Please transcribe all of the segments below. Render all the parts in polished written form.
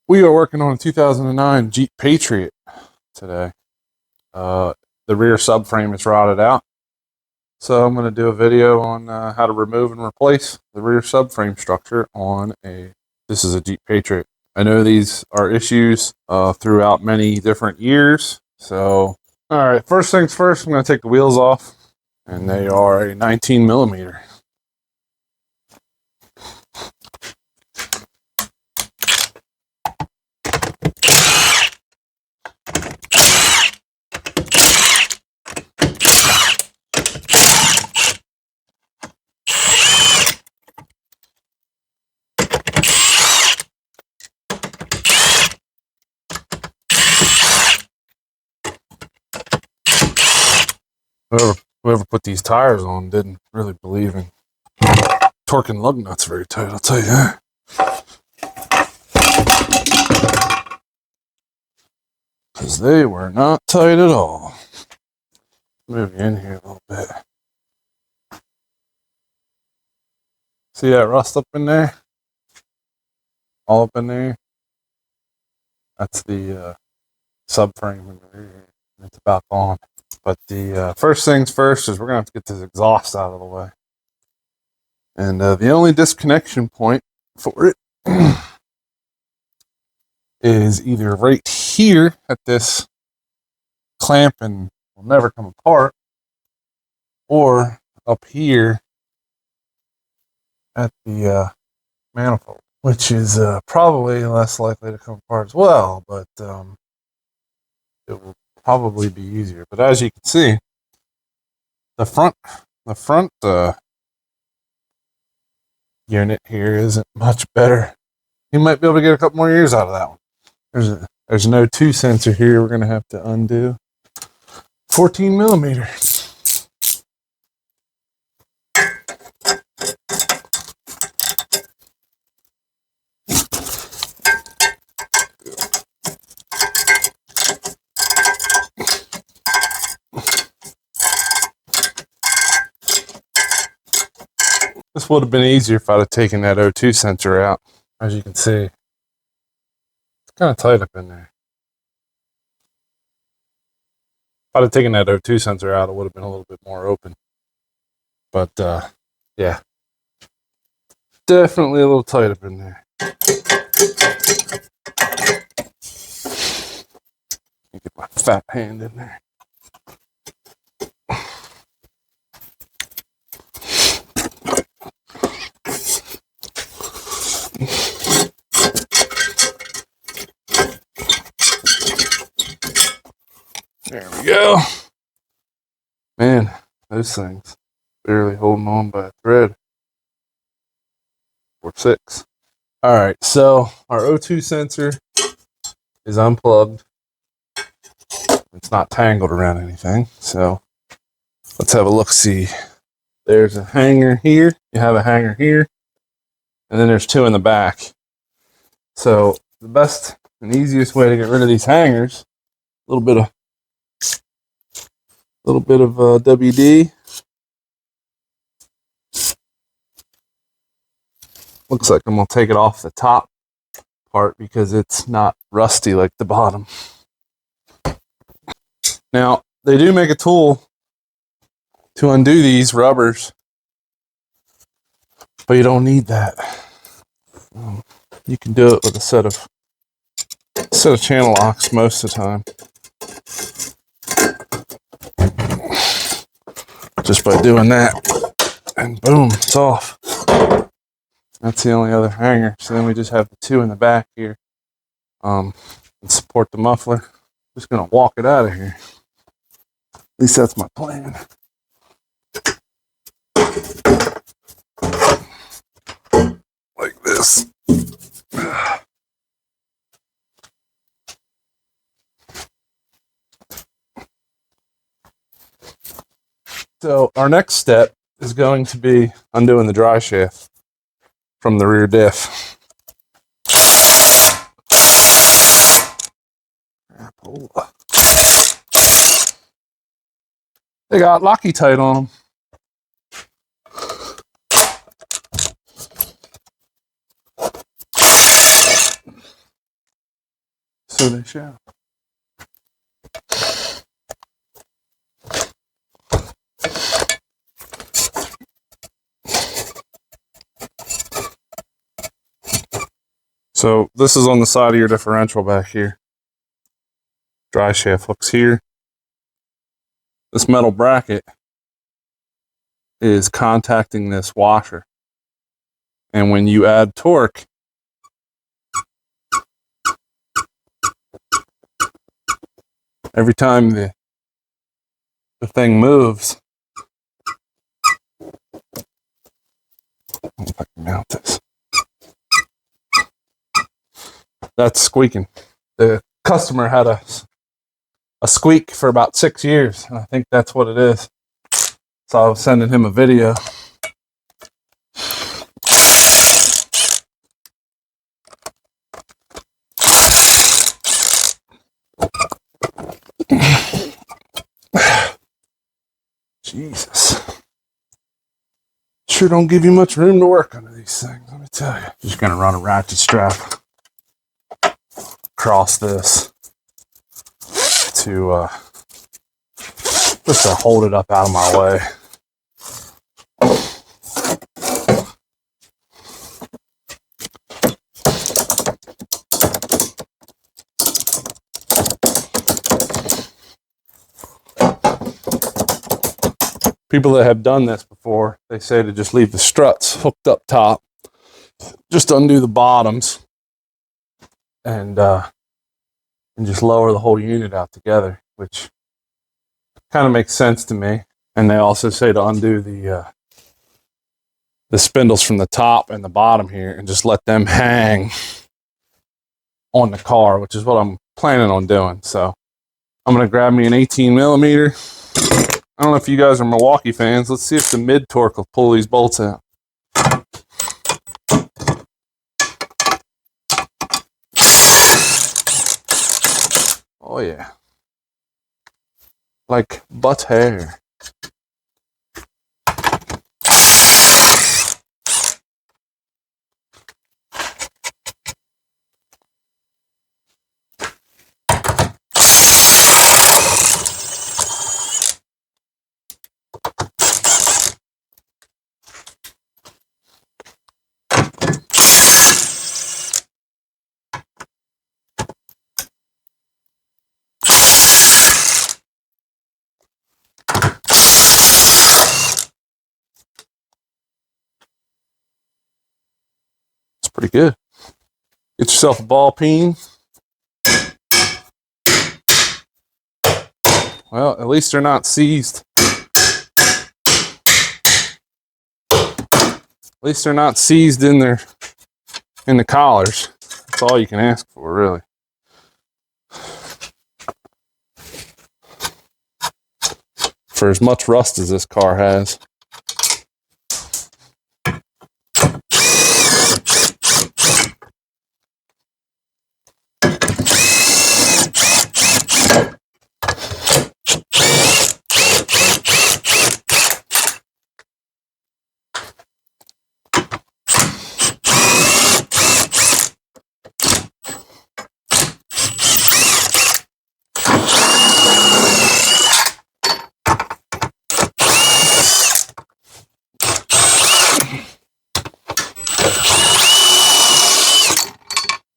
We are working on a 2009 Jeep Patriot today. The rear subframe is rotted out, so I'm going to do a video on how to remove and replace the rear subframe structure on this is a Jeep Patriot. I know these are issues throughout many different years, so all right, first things first, I'm going to take the wheels off, and they are a 19 millimeter. Whoever put these tires on didn't really believe in torquing lug nuts very tight, I'll tell you that. Because they were not tight at all. Move you in here a little bit. See that rust up in there? All up in there? That's the subframe in the rear. It's about gone. But the first things first is we're going to have to get this exhaust out of the way. And the only disconnection point for it is either right here at this clamp and will never come apart, or up here at the manifold, which is probably less likely to come apart as well, but it will probably be easier. But as you can see, the front unit here isn't much better. You might be able to get a couple more years out of that one. There's an O2 sensor here we're going to have to undo. 14 millimeter. This would have been easier if I'd have taken that O2 sensor out. As you can see, it's kind of tight up in there. If I'd have taken that O2 sensor out, it would have been a little bit more open. But yeah, definitely a little tight up in there. Get my fat hand in there. There we go. Man, those things barely holding on by a thread. 4/6. All right, so our O2 sensor is unplugged. It's not tangled around anything. So let's have a look-see. There's a hanger here. You have a hanger here. And then there's two in the back. So the best and easiest way to get rid of these hangers, a little bit of WD. Looks like I'm going to take it off the top part because it's not rusty like the bottom. Now, they do make a tool to undo these rubbers, but you don't need that. You can do it with a set of channel locks most of the time. Just by doing that, and boom, it's off. That's the only other hanger. So then we just have the two in the back here and support the muffler. Just gonna walk it out of here. At least that's my plan. Like this. So our next step is going to be undoing the driveshaft from the rear diff. They got Loctite on them. So they shall. So this is on the side of your differential back here. Driveshaft hooks here. This metal bracket is contacting this washer. And when you add torque, every time the thing moves, I don't know if I can mount this. That's squeaking. The customer had a squeak for about 6 years, and I think that's what it is. So I was sending him a video. Jesus. Sure don't give you much room to work under these things, let me tell you. Just gonna run a ratchet strap across this to just to hold it up out of my way. People that have done this before, they say to just leave the struts hooked up top, just undo the bottoms, and just lower the whole unit out together, which kind of makes sense to me. And they also say to undo the spindles from the top and the bottom here and just let them hang on the car, which is what I'm planning on doing. So I'm going to grab me an 18 millimeter. I don't know if you guys are Milwaukee fans. Let's see if the mid torque will pull these bolts out. Oh yeah. Like butt hair. Pretty good. Get yourself a ball peen. Well, at least they're not seized. At least they're not seized in the collars. That's all you can ask for, really. For as much rust as this car has.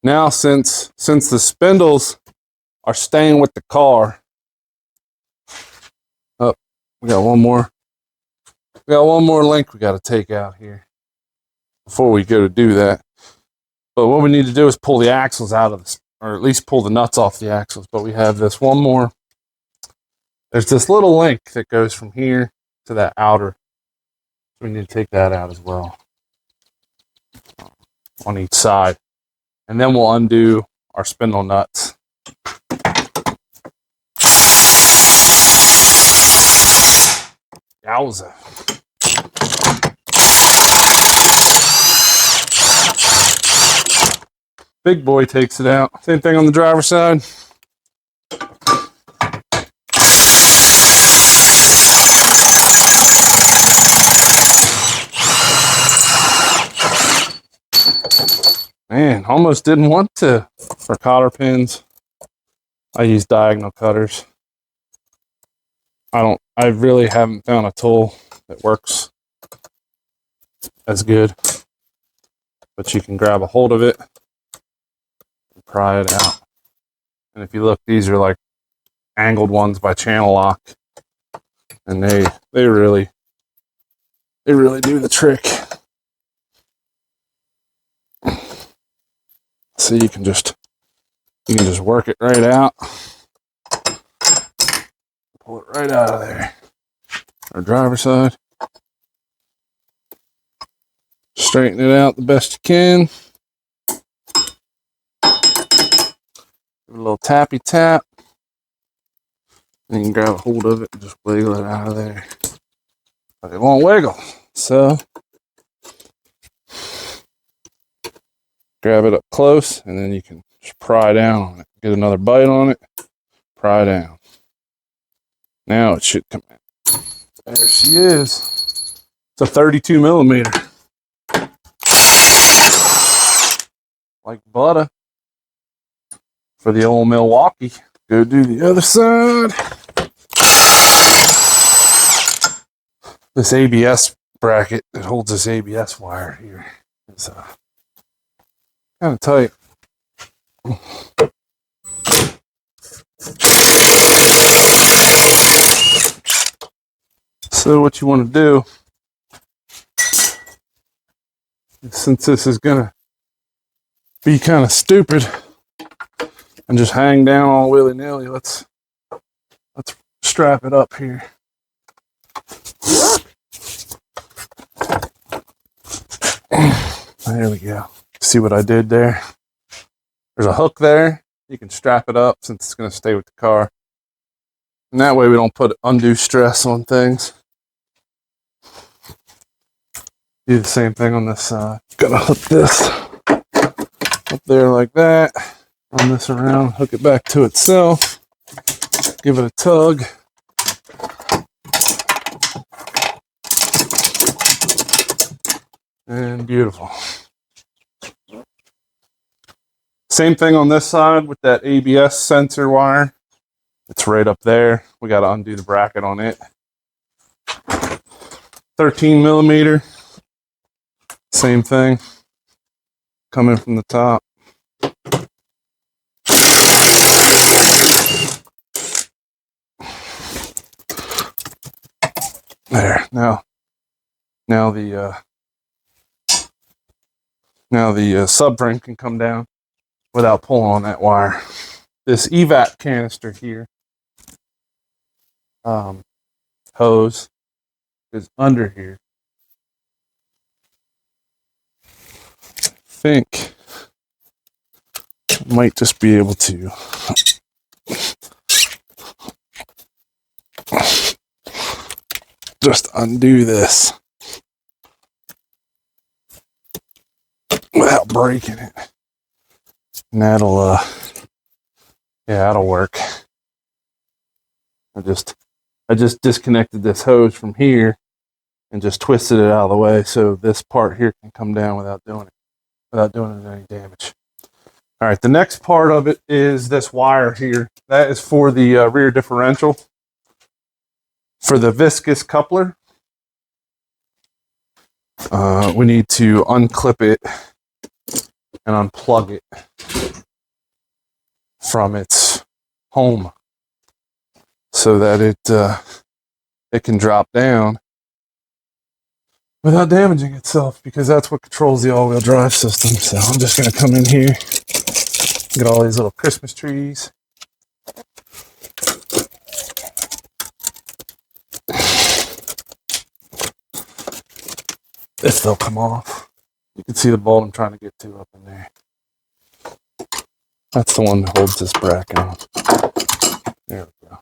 Now, since the spindles are staying with the car, oh, we got one more. We got one more link we got to take out here before we go to do that. But what we need to do is pull the axles out of this, or at least pull the nuts off the axles. But we have this one more. There's this little link that goes from here to that outer. We need to take that out as well on each side. And then we'll undo our spindle nuts. Yowza. Big boy takes it out. Same thing on the driver's side. Man, almost didn't want to for cotter pins. I use diagonal cutters. I really haven't found a tool that works as good, but you can grab a hold of it and pry it out. And if you look, these are like angled ones by Channel Lock, and they really do the trick. So you can just work it right out, pull it right out of there. Our driver's side, straighten it out the best you can. Give it a little tappy tap, and you can grab a hold of it and just wiggle it out of there. But it won't wiggle, so grab it up close, and then you can just pry down on it. Get another bite on it, pry down. Now it should come out. There she is. It's a 32 millimeter. Like butter for the old Milwaukee. Go do the other side. This ABS bracket that holds this ABS wire here is kind of tight. So what you want to do, since this is gonna be kind of stupid and just hang down all willy-nilly, let's strap it up here. There we go. See what I did there? There's a hook there. You can strap it up since it's going to stay with the car. And that way we don't put undue stress on things. Do the same thing on this side. Gotta hook this up there like that. Run this around, hook it back to itself. Give it a tug. And beautiful. Same thing on this side with that ABS sensor wire. It's right up there. We got to undo the bracket on it. 13 millimeter. Same thing. Coming from the top. There. Now the subframe can come down without pulling on that wire. This evap canister here, hose, is under here. I think I might just be able to just undo this without breaking it. And that'll that'll work. I just disconnected this hose from here and just twisted it out of the way so this part here can come down without doing it any damage. All right, the next part of it is this wire here. That is for the rear differential. For the viscous coupler, we need to unclip it and unplug it from its home so that it can drop down without damaging itself, because that's what controls the all-wheel drive system. So I'm just going to come in here, get all these little Christmas trees. If they'll come off. You can see the bolt I'm trying to get to up in there. That's the one that holds this bracket on. There we go.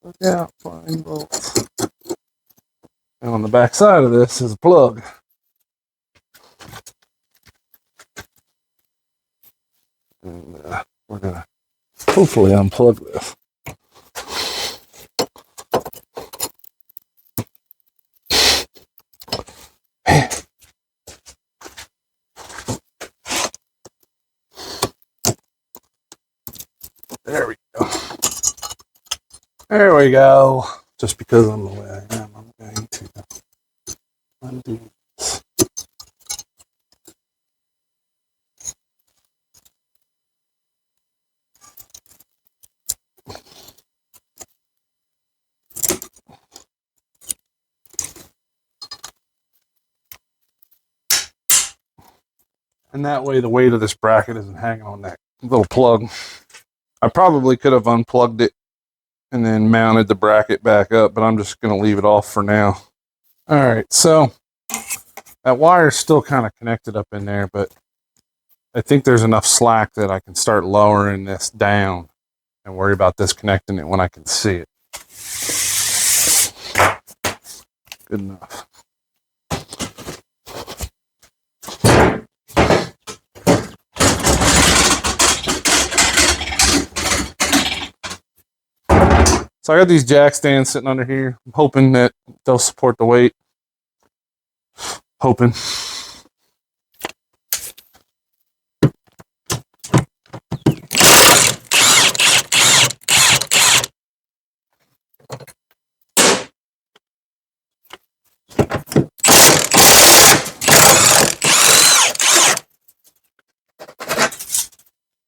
Look out, flying bolts. And on the back side of this is a plug. And we're going to hopefully unplug this. There we go. Just because I'm the way I am, I'm going to undo this. And that way the weight of this bracket isn't hanging on that little plug. I probably could have unplugged it and then mounted the bracket back up, but I'm just going to leave it off for now. All right, so that wire is still kind of connected up in there, but I think there's enough slack that I can start lowering this down and worry about disconnecting it when I can see it. Good enough. So I got these jack stands sitting under here. I'm hoping that they'll support the weight. Hoping.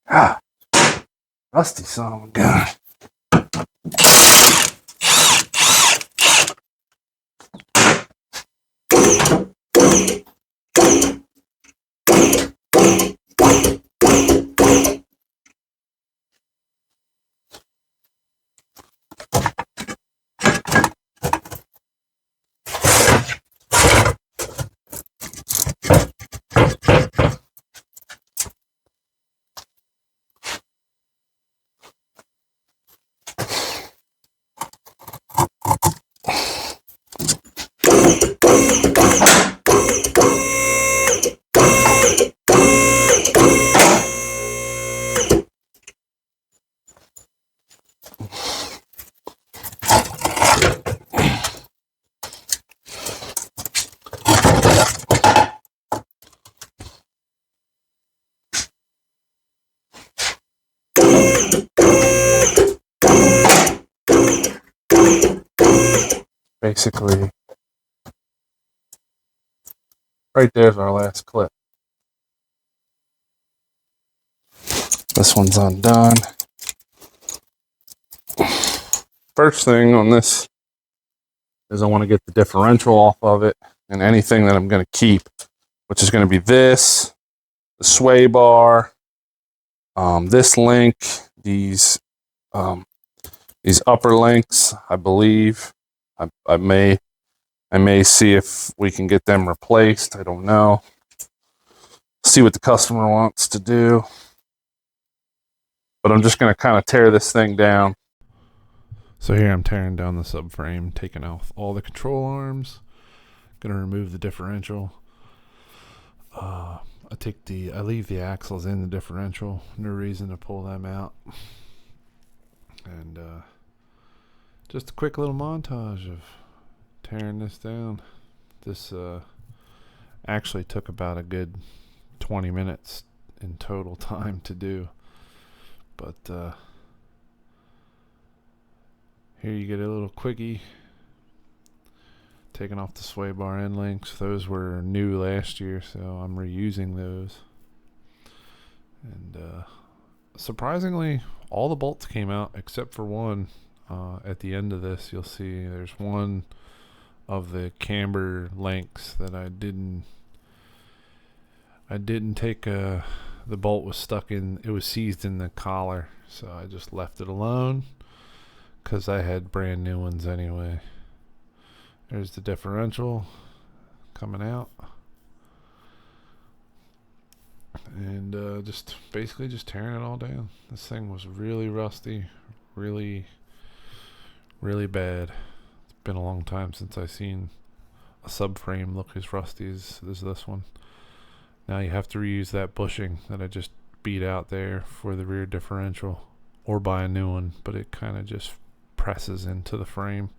Ah, rusty son of a gun. Basically, right there's our last clip. This one's undone. First thing on this is I want to get the differential off of it and anything that I'm going to keep, which is going to be this, the sway bar, this link, these upper links, I believe. I may see if we can get them replaced. I don't know. See what the customer wants to do. But I'm just going to kind of tear this thing down. So here I'm tearing down the subframe, taking off all the control arms. Going to remove the differential. I leave the axles in the differential. No reason to pull them out. And just a quick little montage of tearing this down. This actually took about a good 20 minutes in total time to do. But here you get a little quickie. Taking off the sway bar end links. Those were new last year, so I'm reusing those. And surprisingly, all the bolts came out except for one. At the end of this, you'll see there's one of the camber links that I didn't take. The bolt was stuck in. It was seized in the collar, so I just left it alone because I had brand new ones anyway. There's the differential coming out. And just basically just tearing it all down. This thing was really rusty, really bad. It's been a long time since I've seen a subframe look as rusty as this one. Now you have to reuse that bushing that I just beat out there for the rear differential, or buy a new one, but it kind of just presses into the frame.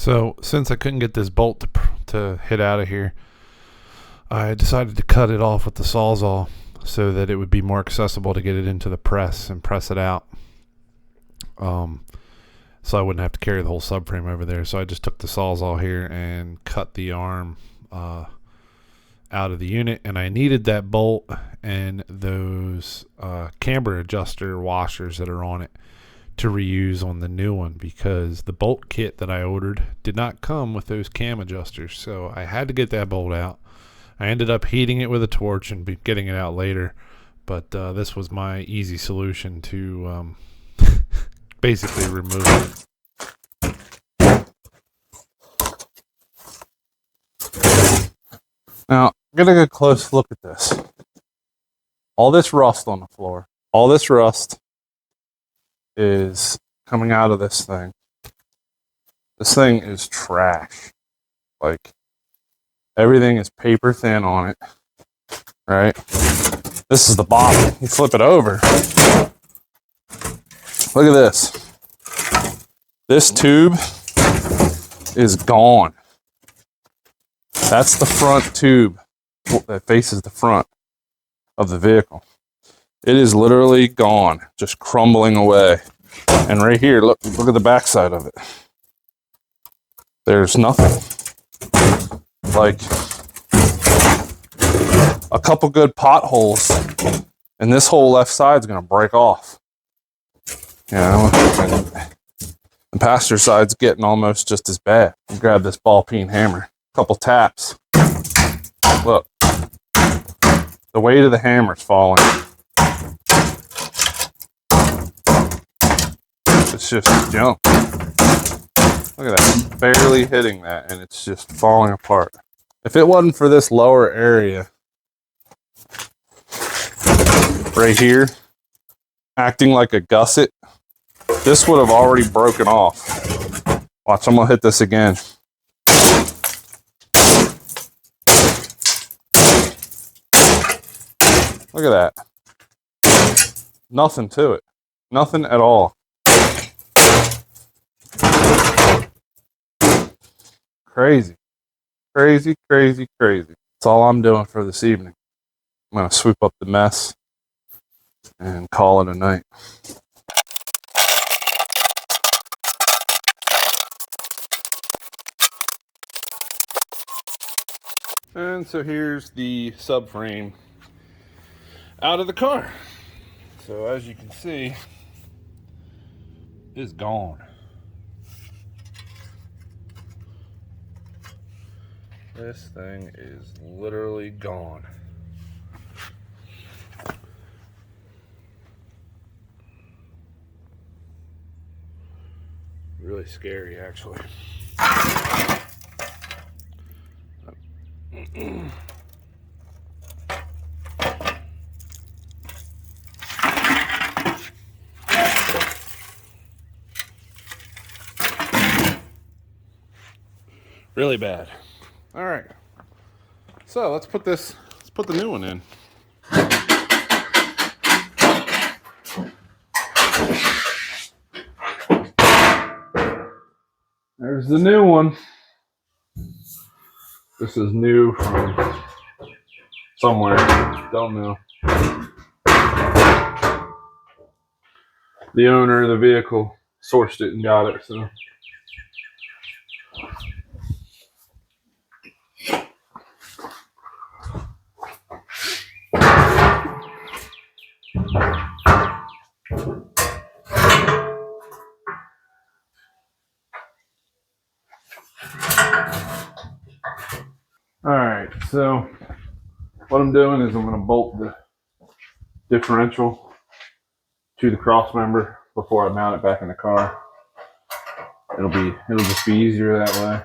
So since I couldn't get this bolt to hit out of here, I decided to cut it off with the Sawzall so that it would be more accessible to get it into the press and press it out. So I wouldn't have to carry the whole subframe over there. So I just took the Sawzall here and cut the arm out of the unit, and I needed that bolt and those camber adjuster washers that are on it to reuse on the new one, because the bolt kit that I ordered did not come with those cam adjusters. So I had to get that bolt out. I ended up heating it with a torch and getting it out later, but this was my easy solution to basically remove it. Now, get a good close look at this. All this rust on the floor. All this rust is coming out of this thing. This thing is trash. Like, everything is paper thin on it. Right? This is the bottom. You flip it over. Look at this. This tube is gone. That's the front tube that faces the front of the vehicle. It is literally gone, just crumbling away. And right here, look at the backside of it. There's nothing. Like a couple good potholes, and this whole left side's gonna break off. You know, and the passenger side's getting almost just as bad. You grab this ball peen hammer, couple taps. Look, the weight of the hammer's falling. It's just junk. Look at that, barely hitting that, and it's just falling apart. If it wasn't for this lower area right here acting like a gusset, this would have already broken off. Watch, I'm gonna hit this again. Look at that. Nothing to it. Nothing at all. Crazy. Crazy, crazy, crazy. That's all I'm doing for this evening. I'm going to sweep up the mess and call it a night. And so here's the subframe out of the car. So as you can see, it's gone. This thing is literally gone. Really scary, actually. Really bad. All right. So let's put the new one in. There's the new one. This is new from somewhere. Don't know. The owner of the vehicle sourced it and got it, so. Alright, so what I'm doing is I'm going to bolt the differential to the cross member before I mount it back in the car. It'll just be easier that way.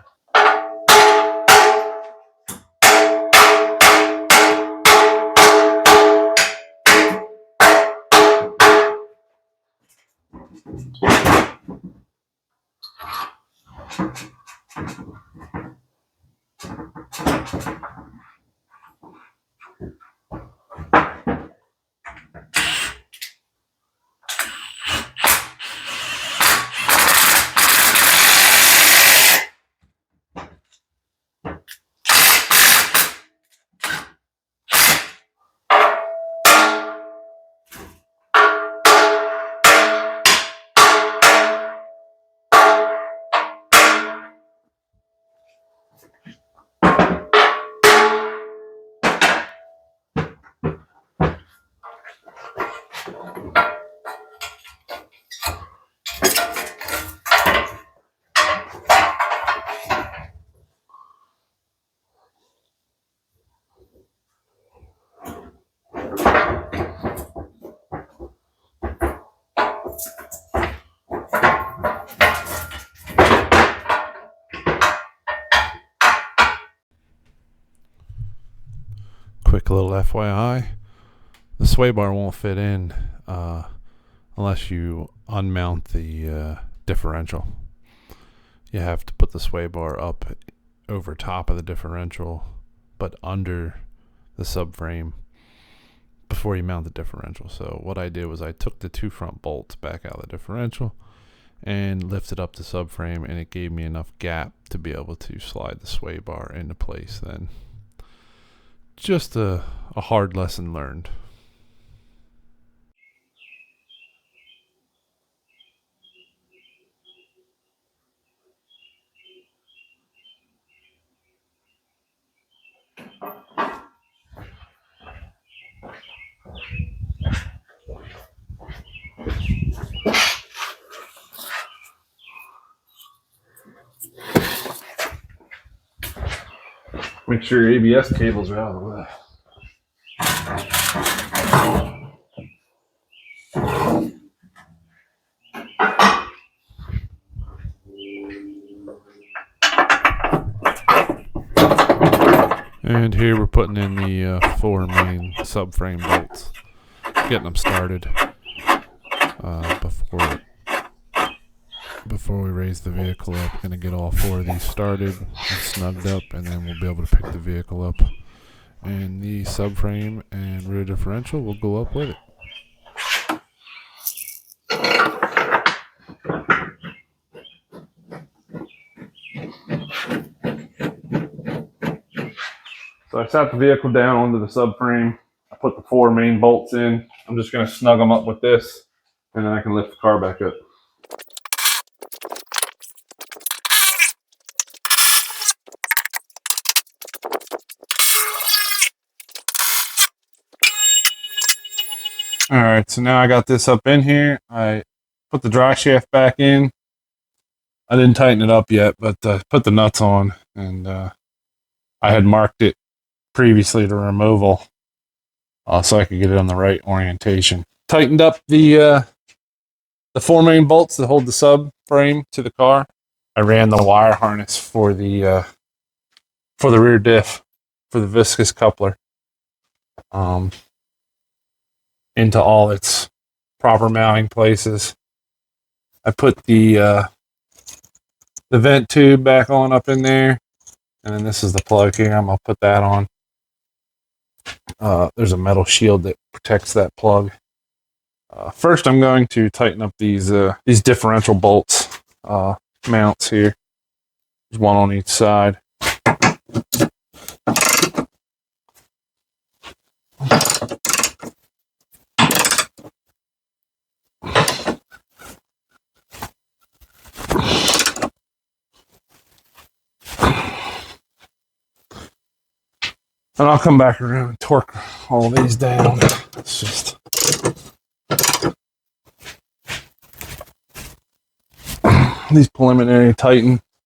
quick little FYI, the sway bar won't fit in unless you unmount the differential. You have to put the sway bar up over top of the differential, but under the subframe before you mount the differential. So what I did was I took the two front bolts back out of the differential and lifted up the subframe, and it gave me enough gap to be able to slide the sway bar into place then. Just a hard lesson learned. Make sure your ABS cables are out of the way. And here we're putting in the 4 main subframe bolts, getting them started before we raise the vehicle up. Going to get all 4 of these started and snugged up, and then we'll be able to pick the vehicle up. And the subframe and rear differential will go up with it. So I sat the vehicle down onto the subframe. I put the 4 main bolts in. I'm just going to snug them up with this, and then I can lift the car back up. All right, so now I got this up in here. I put the Driveshaft back in. I didn't tighten it up yet, but put the nuts on, and I had marked it previously to removal so I could get it on the right orientation. Tightened up the 4 main bolts that hold the subframe to the car. I ran the wire harness for the rear diff, for the viscous coupler, into all its proper mounting places. I put the vent tube back on up in there, and then this is the plug here. I'm gonna put that on. There's a metal shield that protects that plug. First, I'm going to tighten up these differential bolts mounts here. There's one on each side. And I'll come back around and torque all these down. It's just these preliminary tighten